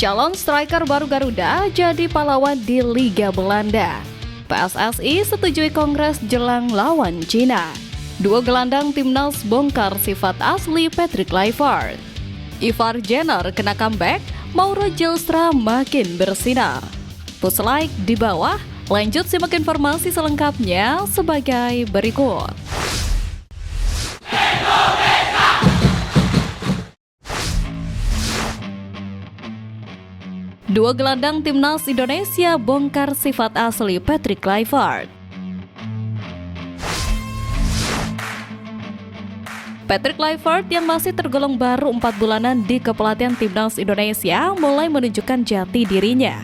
Calon striker baru Garuda jadi pahlawan di Liga Belanda. PSSI setujui kongres jelang lawan Cina. Dua gelandang timnas bongkar sifat asli Patrick Kluivert. Ivar Jenner kena comeback, Mauro Zylstra makin bersinar. Push like di bawah, lanjut simak informasi selengkapnya sebagai berikut. Dua gelandang timnas Indonesia bongkar sifat asli Patrick Kluivert. Patrick Kluivert yang masih tergolong baru 4 bulanan di kepelatihan timnas Indonesia mulai menunjukkan jati dirinya.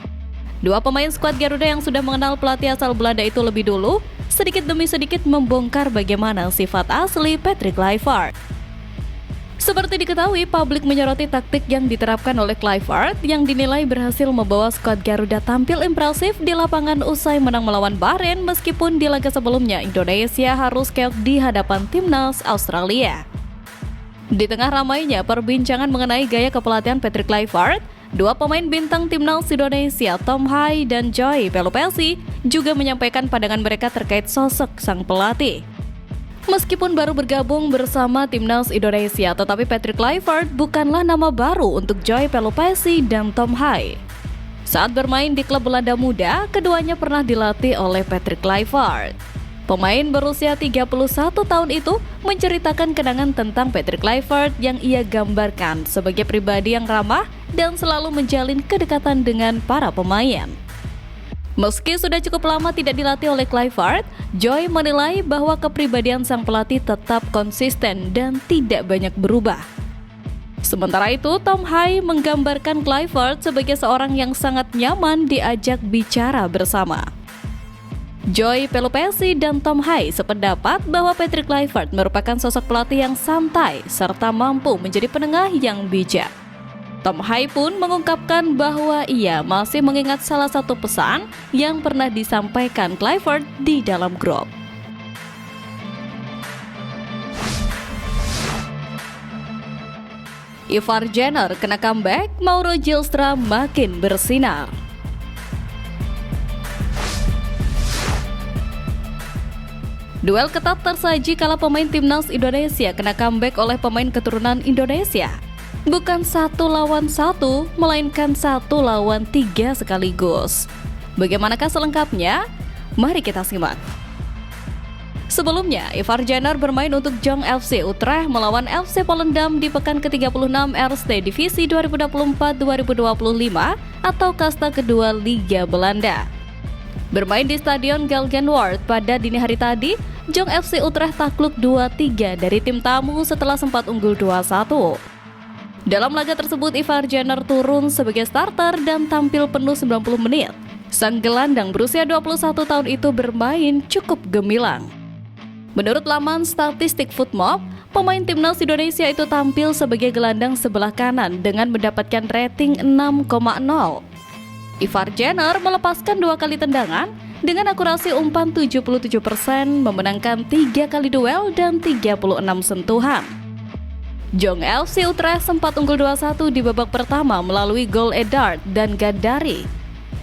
Dua pemain skuad Garuda yang sudah mengenal pelatih asal Belanda itu lebih dulu, sedikit demi sedikit membongkar bagaimana sifat asli Patrick Kluivert. Seperti diketahui, publik menyoroti taktik yang diterapkan oleh Kluivert yang dinilai berhasil membawa skuad Garuda tampil impresif di lapangan usai menang melawan Bahrain meskipun di laga sebelumnya Indonesia harus keok di hadapan timnas Australia. Di tengah ramainya perbincangan mengenai gaya kepelatihan Patrick Kluivert, dua pemain bintang timnas Indonesia Tom Hai dan Joy Pelupessy juga menyampaikan pandangan mereka terkait sosok sang pelatih. Meskipun baru bergabung bersama timnas Indonesia, tetapi Patrick Kluivert bukanlah nama baru untuk Joy Pelupessy dan Tom Hai. Saat bermain di klub Belanda muda, keduanya pernah dilatih oleh Patrick Kluivert. Pemain berusia 31 tahun itu menceritakan kenangan tentang Patrick Kluivert yang ia gambarkan sebagai pribadi yang ramah dan selalu menjalin kedekatan dengan para pemain. Meski sudah cukup lama tidak dilatih oleh Kluivert, Joy menilai bahwa kepribadian sang pelatih tetap konsisten dan tidak banyak berubah. Sementara itu, Tom Hai menggambarkan Kluivert sebagai seorang yang sangat nyaman diajak bicara bersama. Joy Pelupessy dan Tom Hai sependapat bahwa Patrick Kluivert merupakan sosok pelatih yang santai serta mampu menjadi penengah yang bijak. Tom Hai pun mengungkapkan bahwa ia masih mengingat salah satu pesan yang pernah disampaikan Kluivert di dalam grup. Ivar Jenner kena comeback, Mauro Zylstra makin bersinar. Duel ketat tersaji kala pemain timnas Indonesia kena comeback oleh pemain keturunan Indonesia. Bukan 1 lawan 1, melainkan 1 lawan 3 sekaligus. Bagaimanakah selengkapnya? Mari kita simak. Sebelumnya, Ivar Jenner bermain untuk Jong FC Utrecht melawan FC Volendam di pekan ke-36 Eerste Divisi 2024-2025 atau kasta kedua Liga Belanda. Bermain di Stadion Galgenwaard pada dini hari tadi, Jong FC Utrecht takluk 2-3 dari tim tamu setelah sempat unggul 2-1. Dalam laga tersebut, Ivar Jenner turun sebagai starter dan tampil penuh 90 menit. Sang gelandang berusia 21 tahun itu bermain cukup gemilang. Menurut laman statistik Footmob, pemain timnas Indonesia itu tampil sebagai gelandang sebelah kanan dengan mendapatkan rating 6,0. Ivar Jenner melepaskan 2 kali tendangan dengan akurasi umpan 77%, memenangkan 3 kali duel dan 36 sentuhan. Jong FC Utrecht sempat unggul 2-1 di babak pertama melalui gol Edard dan Gadari.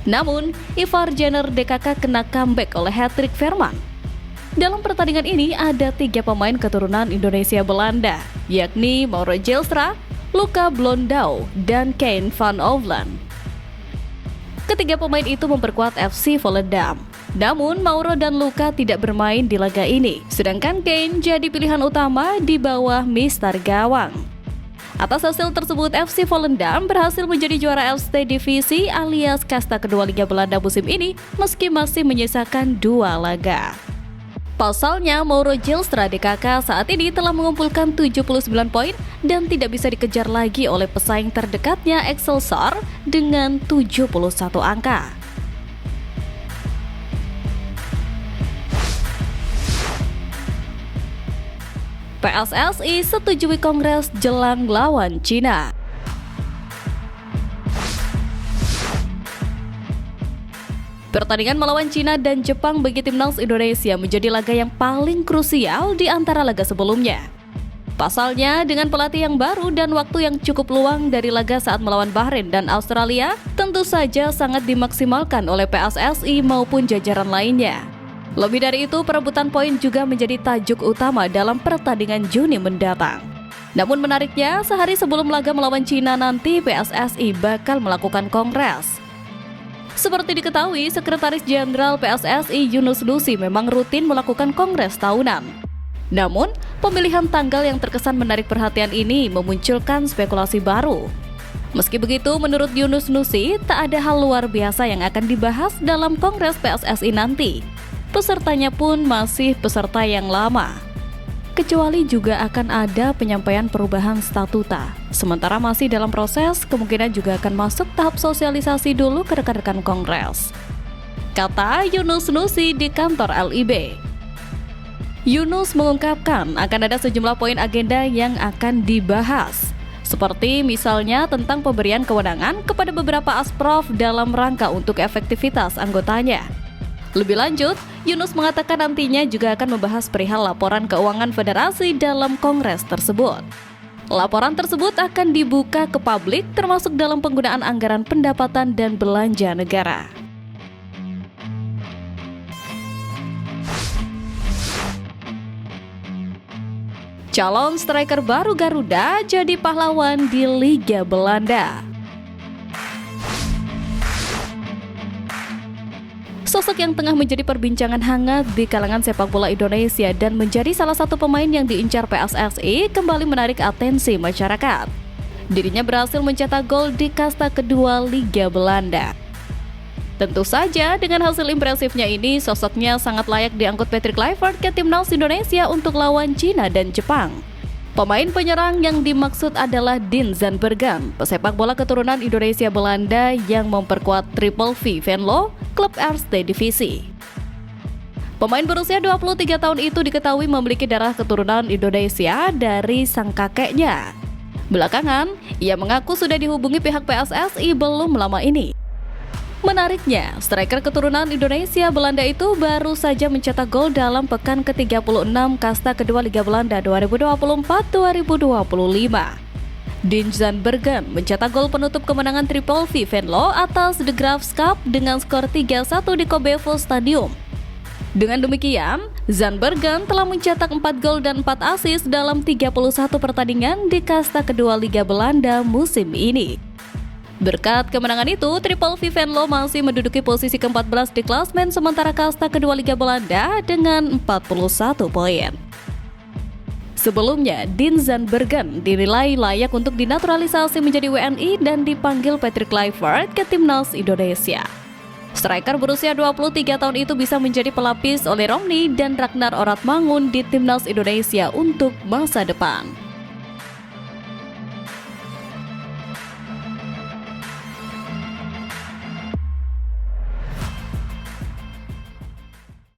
Namun, Ivar Jenner DKK kena comeback oleh hat-trick Veerman. Dalam pertandingan ini ada 3 pemain keturunan Indonesia Belanda, yakni Mauro Zylstra, Luca Blondau, dan Kane van Ovlen. Ketiga pemain itu memperkuat FC Volendam. Namun, Mauro dan Luca tidak bermain di laga ini, sedangkan Kane jadi pilihan utama di bawah Mister Gawang. Atas hasil tersebut, FC Volendam berhasil menjadi juara Eerste Divisi alias kasta kedua Liga Belanda musim ini, meski masih menyisakan 2 laga. Pasalnya, Mauro Zylstra DKK saat ini telah mengumpulkan 79 poin dan tidak bisa dikejar lagi oleh pesaing terdekatnya Excelsior dengan 71 angka. PSSI setujui kongres jelang lawan Cina. Pertandingan melawan Cina dan Jepang bagi timnas Indonesia menjadi laga yang paling krusial di antara laga sebelumnya. Pasalnya, dengan pelatih yang baru dan waktu yang cukup luang dari laga saat melawan Bahrain dan Australia, tentu saja sangat dimaksimalkan oleh PSSI maupun jajaran lainnya. Lebih dari itu, perebutan poin juga menjadi tajuk utama dalam pertandingan Juni mendatang. Namun menariknya, sehari sebelum laga melawan Cina nanti, PSSI bakal melakukan kongres. Seperti diketahui, Sekretaris Jenderal PSSI Yunus Nusi memang rutin melakukan kongres tahunan. Namun, pemilihan tanggal yang terkesan menarik perhatian ini memunculkan spekulasi baru. Meski begitu, menurut Yunus Nusi, tak ada hal luar biasa yang akan dibahas dalam Kongres PSSI nanti. Pesertanya pun masih peserta yang lama. Kecuali juga akan ada penyampaian perubahan statuta. Sementara masih dalam proses, kemungkinan juga akan masuk tahap sosialisasi dulu ke rekan-rekan Kongres. Kata Yunus Nusi di kantor LIB. Yunus mengungkapkan akan ada sejumlah poin agenda yang akan dibahas, seperti misalnya tentang pemberian kewenangan kepada beberapa asprof dalam rangka untuk efektivitas anggotanya. Lebih lanjut, Yunus mengatakan nantinya juga akan membahas perihal laporan keuangan federasi dalam kongres tersebut. Laporan tersebut akan dibuka ke publik termasuk dalam penggunaan anggaran pendapatan dan belanja negara. Calon striker baru Garuda jadi pahlawan di Liga Belanda. Sosok yang tengah menjadi perbincangan hangat di kalangan sepak bola Indonesia dan menjadi salah satu pemain yang diincar PSSI kembali menarik atensi masyarakat. Dirinya berhasil mencetak gol di kasta kedua Liga Belanda. Tentu saja dengan hasil impresifnya ini, sosoknya sangat layak diangkut Patrick Kluivert ke timnas Indonesia untuk lawan Cina dan Jepang. Pemain penyerang yang dimaksud adalah Dien Zandbergen, pesepak bola keturunan Indonesia Belanda yang memperkuat Triple V Venlo, klub Eerste Divisi. Pemain berusia 23 tahun itu diketahui memiliki darah keturunan Indonesia dari sang kakeknya. Belakangan, ia mengaku sudah dihubungi pihak PSSI belum lama ini. Menariknya, striker keturunan Indonesia Belanda itu baru saja mencetak gol dalam pekan ke-36 kasta kedua Liga Belanda 2024-2025. Dien Zandbergen mencetak gol penutup kemenangan Triple V Venlo atas The Graafschap dengan skor 3-1 di Kobevo Stadium. Dengan demikian, Zandbergen telah mencetak 4 gol dan 4 assist dalam 31 pertandingan di kasta kedua Liga Belanda musim ini. Berkat kemenangan itu, Triple V Venlo masih menduduki posisi ke-14 di klasmen sementara kasta kedua Liga Belanda dengan 41 poin. Sebelumnya, Dien Zandbergen dinilai layak untuk dinaturalisasi menjadi WNI dan dipanggil Patrick Kluivert ke timnas Indonesia. Striker berusia 23 tahun itu bisa menjadi pelapis oleh Romney dan Ragnar Oratmangun di timnas Indonesia untuk masa depan.